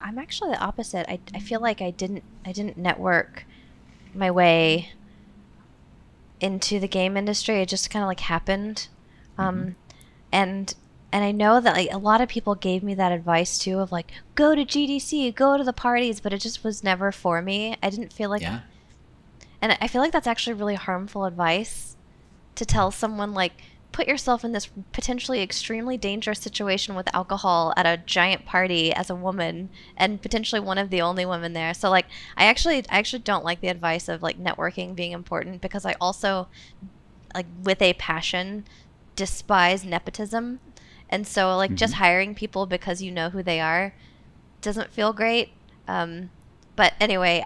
I'm actually the opposite. I feel like I didn't network my way into the game industry. It just kind of like happened. And I know that like a lot of people gave me that advice too of like go to GDC, go to the parties, but it just was never for me. I didn't feel like and I feel like that's actually really harmful advice to tell someone like put yourself in this potentially extremely dangerous situation with alcohol at a giant party as a woman and potentially one of the only women there. So like I actually don't like the advice of like networking being important because I also like with a passion despise nepotism. And so like just hiring people because you know who they are doesn't feel great. But anyway,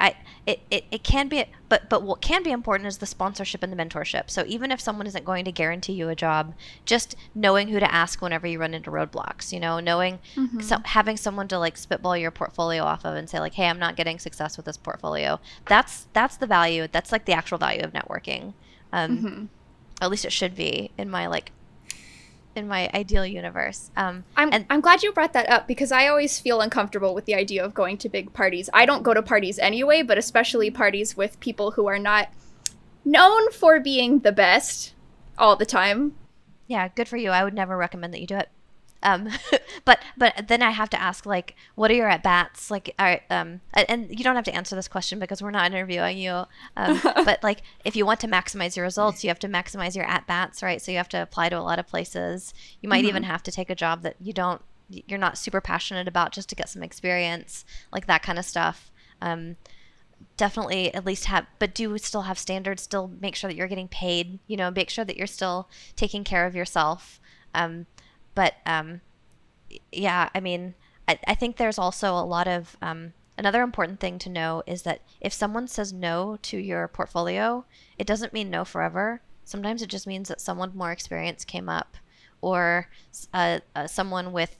it can be, but what can be important is the sponsorship and the mentorship. So even if someone isn't going to guarantee you a job, just knowing who to ask whenever you run into roadblocks, you know, knowing, so having someone to like spitball your portfolio off of and say like, hey, I'm not getting success with this portfolio. That's the value. That's like the actual value of networking. At least it should be in my ideal universe. I'm glad you brought that up because I always feel uncomfortable with the idea of going to big parties. I don't go to parties anyway, but especially parties with people who are not known for being the best all the time. Yeah, good for you. I would never recommend that you do it. But then I have to ask, like, what are your at-bats? Like, and you don't have to answer this question because we're not interviewing you. But like, if you want to maximize your results, you have to maximize your at-bats, right? So you have to apply to a lot of places. You might even have to take a job that you're not super passionate about just to get some experience, like that kind of stuff. Definitely at least but do still have standards, still make sure that you're getting paid, you know, make sure that you're still taking care of yourself. But yeah, I mean, I think there's also a lot of another important thing to know is that if someone says no to your portfolio, it doesn't mean no forever. Sometimes it just means that someone more experienced came up, or someone with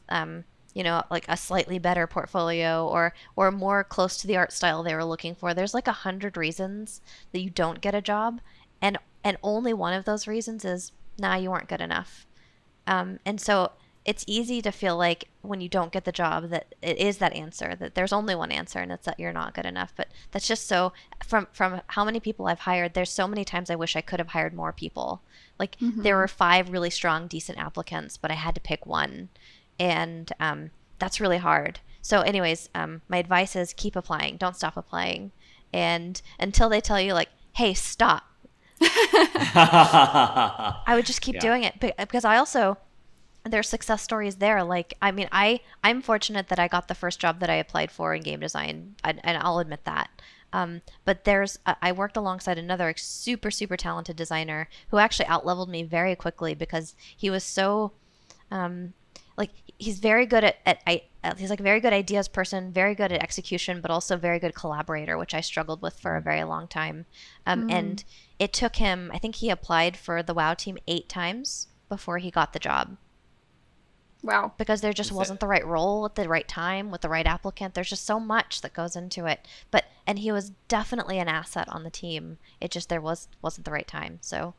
you know, like a slightly better portfolio or more close to the art style they were looking for. There's like 100 reasons that you don't get a job, and only one of those reasons is, nah, you weren't good enough. And so it's easy to feel like when you don't get the job that it is that answer, that there's only one answer, and it's that you're not good enough. But that's just so from how many people I've hired, there's so many times I wish I could have hired more people. Like there were 5 really strong, decent applicants, but I had to pick one. And that's really hard. So anyways, my advice is keep applying. Don't stop applying. And until they tell you like, hey, stop. I would just keep doing it because I also, there's success stories there. Like, I mean, I'm fortunate that I got the first job that I applied for in game design, and I'll admit that. But I worked alongside another super, super talented designer who actually outleveled me very quickly because he was so, like, he's very good he's like a very good ideas person, very good at execution, but also very good collaborator, which I struggled with for a very long time. And it took him, I think he applied for the WoW team 8 times before he got the job. Wow. Because there just wasn't the right role at the right time with the right applicant. There's just so much that goes into it. And he was definitely an asset on the team. It just wasn't the right time. So